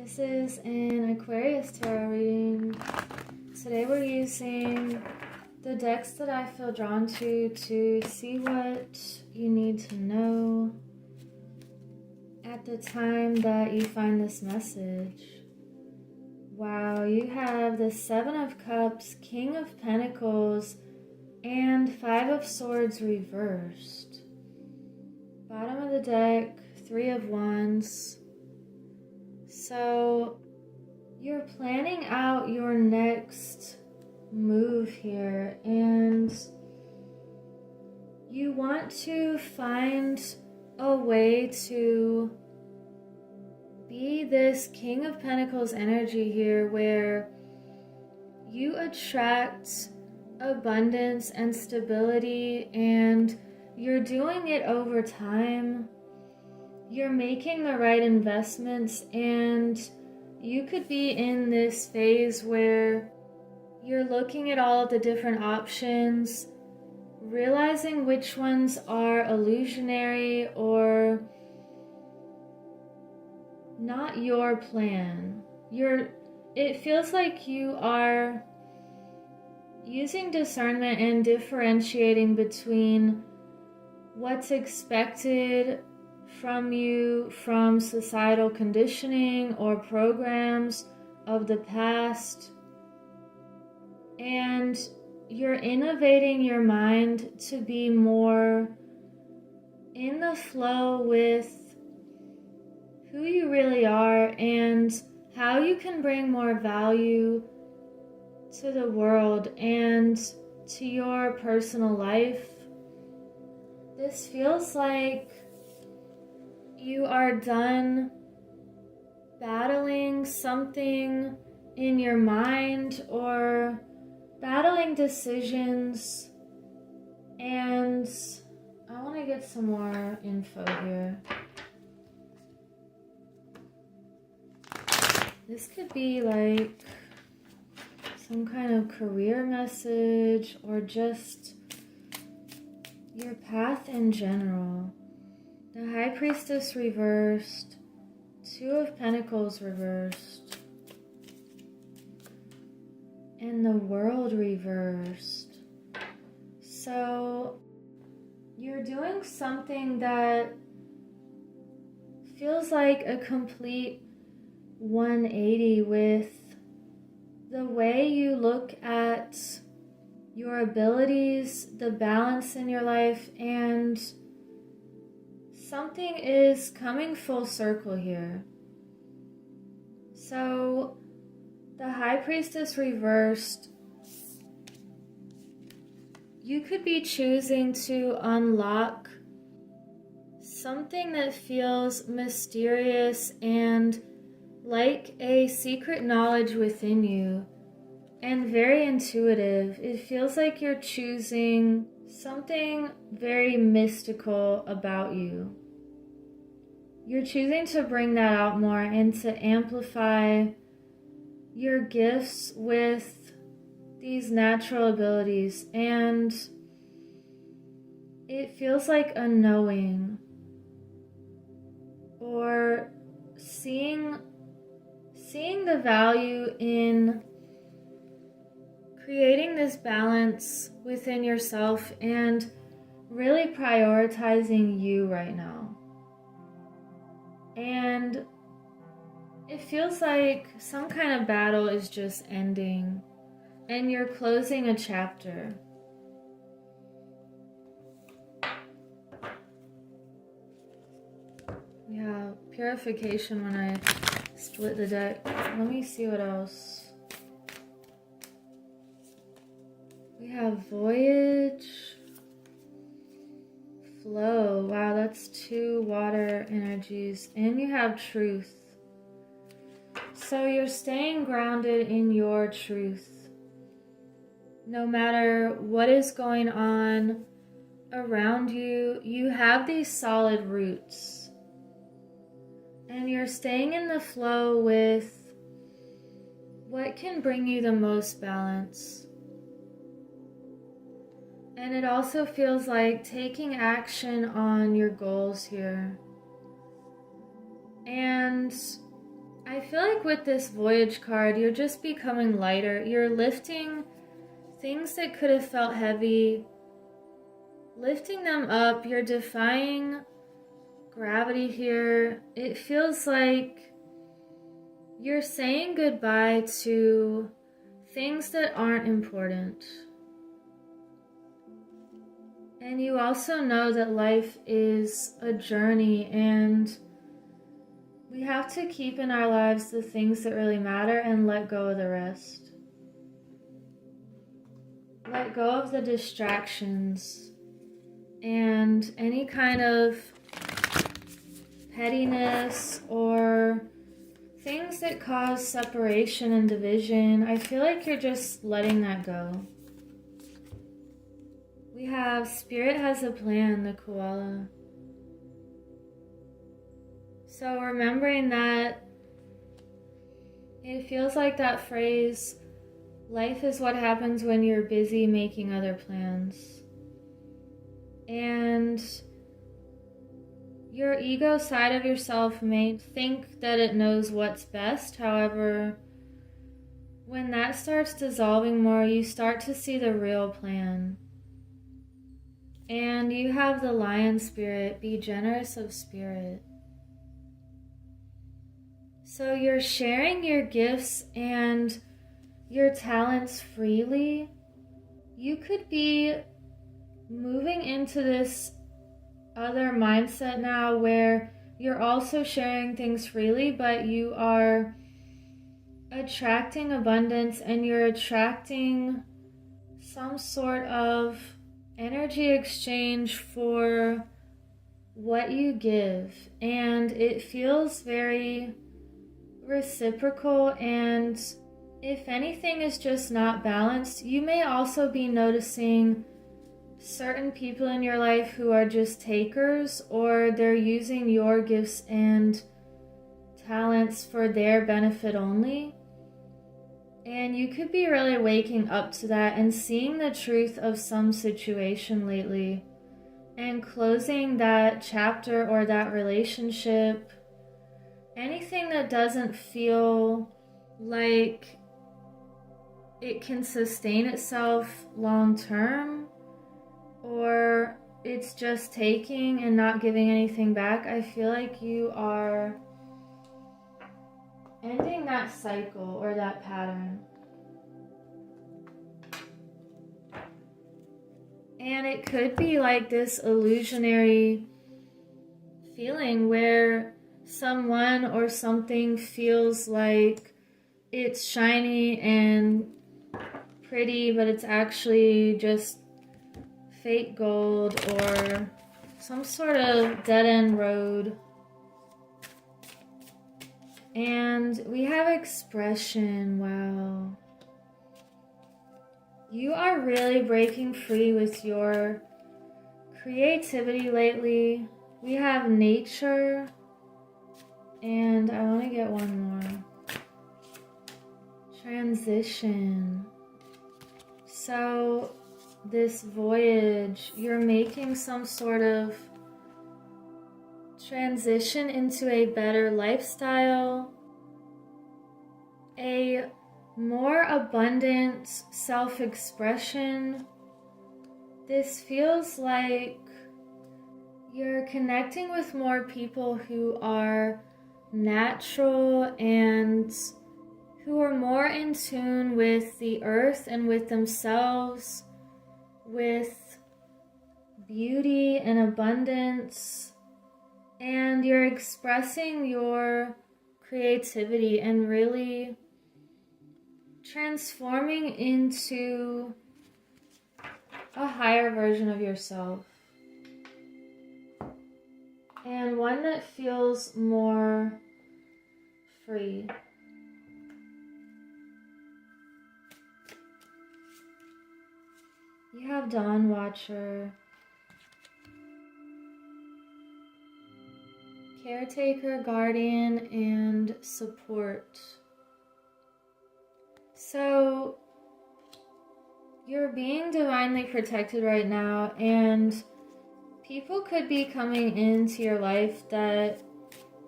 This is an Aquarius tarot reading. Today we're using the decks that I feel drawn to see what you need to know at the time that you find this message. Wow, you have the Seven of Cups, King of Pentacles, and Five of Swords reversed. Bottom of the deck, Three of Wands. So you're planning out your next move here, and you want to find a way to be this King of Pentacles energy here where you attract abundance and stability, and you're doing it over time. You're making the right investments, and you could be in this phase where you're looking at all of the different options, realizing which ones are illusionary or not your plan. It feels like you are using discernment and differentiating between what's expected from you from societal conditioning or programs of the past, and you're innovating your mind to be more in the flow with who you really are and how you can bring more value to the world and to your personal life. This feels like you are done battling something in your mind or battling decisions, and I want to get some more info here. This could be like some kind of career message or just your path in general. The High Priestess reversed, Two of Pentacles reversed, and the World reversed. So you're doing something that feels like a complete 180 with the way you look at your abilities, the balance in your life, and something is coming full circle here. So the High Priestess reversed, you could be choosing to unlock something that feels mysterious and like a secret knowledge within you and very intuitive. It feels like you're choosing something very mystical about you. You're choosing to bring that out more and to amplify your gifts with these natural abilities, and it feels like a knowing or seeing the value in creating this balance within yourself and really prioritizing you right now. And it feels like some kind of battle is just ending and you're closing a chapter. Yeah, purification when I split the deck. Let me see what else. We have voyage, flow. Wow, that's two water energies. And you have truth. So you're staying grounded in your truth. No matter what is going on around you, you have these solid roots. And you're staying in the flow with what can bring you the most balance. And it also feels like taking action on your goals here. And I feel like with this Voyage card, you're just becoming lighter. You're lifting things that could have felt heavy, lifting them up. You're defying gravity here. It feels like you're saying goodbye to things that aren't important. And you also know that life is a journey, and we have to keep in our lives the things that really matter and let go of the rest. Let go of the distractions and any kind of pettiness or things that cause separation and division. I feel like you're just letting that go. We have Spirit has a plan, the koala. So remembering that, it feels like that phrase, life is what happens when you're busy making other plans. And your ego side of yourself may think that it knows what's best. However, when that starts dissolving more, you start to see the real plan. And you have the lion spirit, be generous of spirit. So you're sharing your gifts and your talents freely. You could be moving into this other mindset now where you're also sharing things freely, but you are attracting abundance and you're attracting some sort of energy exchange for what you give. And it feels very reciprocal, and if anything is just not balanced, you may also be noticing certain people in your life who are just takers, or they're using your gifts and talents for their benefit only. And you could be really waking up to that and seeing the truth of some situation lately and closing that chapter or that relationship. Anything that doesn't feel like it can sustain itself long term, or it's just taking and not giving anything back, I feel like you are ending that cycle or that pattern. And it could be like this illusionary feeling where someone or something feels like it's shiny and pretty, but it's actually just fake gold or some sort of dead-end road. And we have expression. Wow. You are really breaking free with your creativity lately. We have nature. And I want to get one more. Transition. So this voyage, you're making some sort of transition into a better lifestyle, a more abundant self-expression. This feels like you're connecting with more people who are natural and who are more in tune with the earth and with themselves, with beauty and abundance, and you're expressing your creativity and really transforming into a higher version of yourself, and one that feels more free. You have Dawn Watcher, Caretaker, Guardian, and Support. So you're being divinely protected right now, and people could be coming into your life that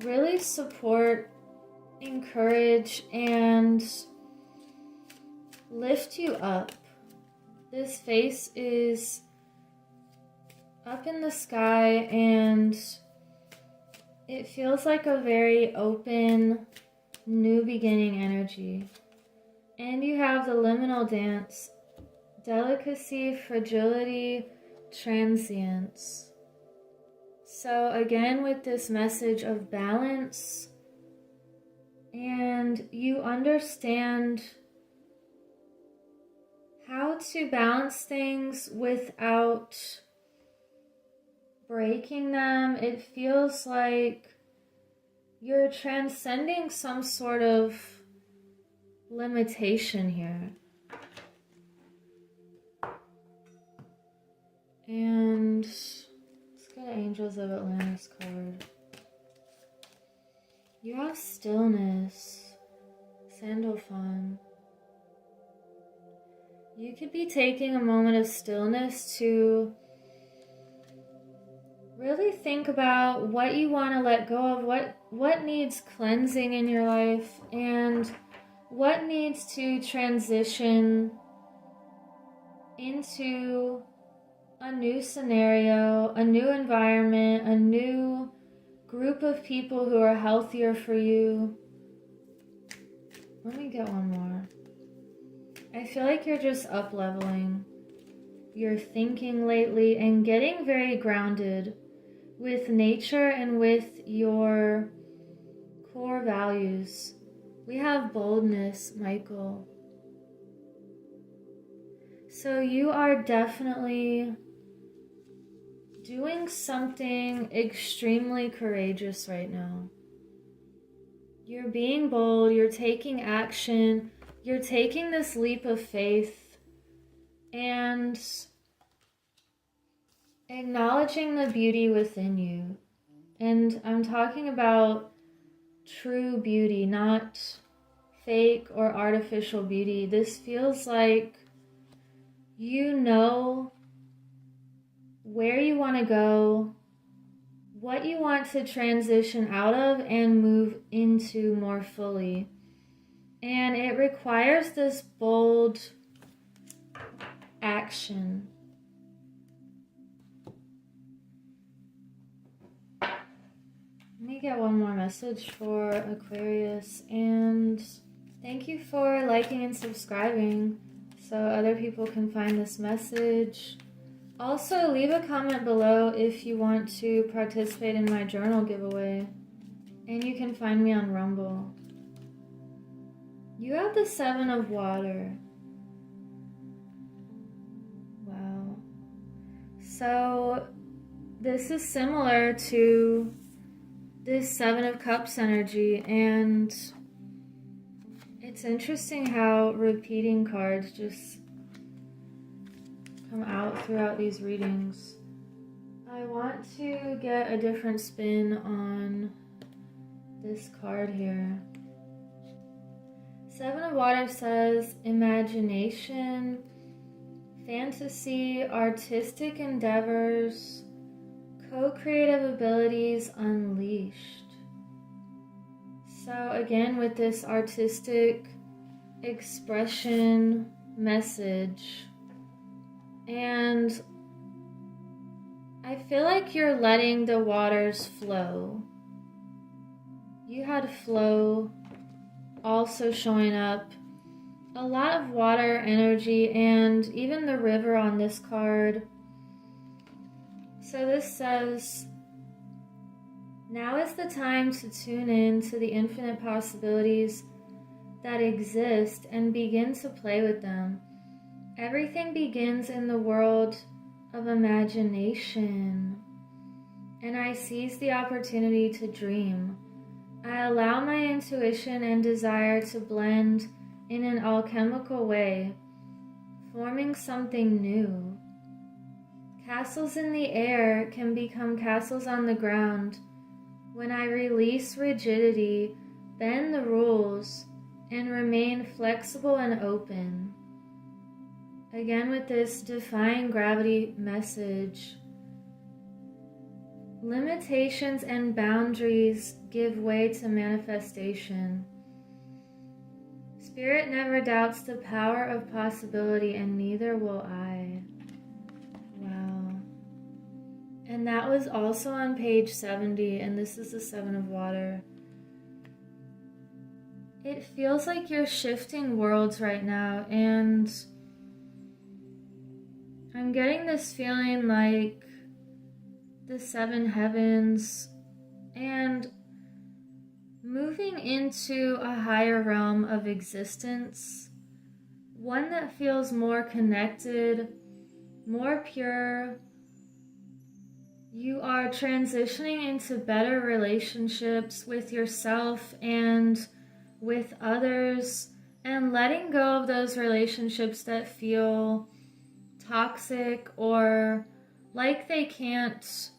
really support encourage and lift you up. This face is up in the sky and it feels like a very open, new beginning energy. And you have the liminal dance, delicacy, fragility, transience. So again, with this message of balance, and you understand how to balance things without breaking them. It feels like you're transcending some sort of limitation here. And let's get Angels of Atlantis card. You have stillness, Sandalphon. You could be taking a moment of stillness to really think about what you want to let go of, what needs cleansing in your life, and what needs to transition into a new scenario, a new environment, a new group of people who are healthier for you. Let me get one more. I feel like you're just up-leveling your thinking lately and getting very grounded with nature and with your core values. We have boldness, Michael. So you are definitely doing something extremely courageous right now. You're being bold, you're taking action, you're taking this leap of faith and acknowledging the beauty within you. And I'm talking about true beauty, not fake or artificial beauty. This feels like you know where you want to go, what you want to transition out of and move into more fully. And it requires this bold action. Let me get one more message for Aquarius, and thank you for liking and subscribing so other people can find this message. Also, leave a comment below if you want to participate in my journal giveaway, and you can find me on Rumble. You have the Seven of Water. Wow. So this is similar to this Seven of Cups energy, and it's interesting how repeating cards just come out throughout these readings. I want to get a different spin on this card here. Seven of Water says imagination, fantasy, artistic endeavors, co-creative abilities unleashed. So again, with this artistic expression message, and I feel like you're letting the waters flow. You had flow also showing up. A lot of water energy and even the river on this card. So this says, now is the time to tune in to the infinite possibilities that exist and begin to play with them. Everything begins in the world of imagination, and I seize the opportunity to dream. I allow my intuition and desire to blend in an alchemical way, forming something new. Castles in the air can become castles on the ground when I release rigidity, bend the rules, and remain flexible and open. Again, with this defying gravity message, Limitations and boundaries give way to manifestation. Spirit never doubts the power of possibility, and neither will I. Wow. And that was also on page 70, and this is the Seven of Water. It feels like you're shifting worlds right now, and I'm getting this feeling like the seven heavens and moving into a higher realm of existence, one that feels more connected, more pure. You are transitioning into better relationships with yourself and with others, and letting go of those relationships that feel toxic or like they can't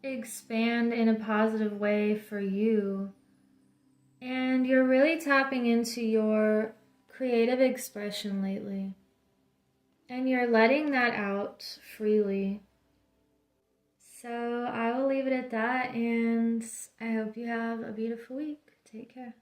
expand in a positive way for you. And you're really tapping into your creative expression lately, and you're letting that out freely. So I will leave it at that, and I hope you have a beautiful week. Take care.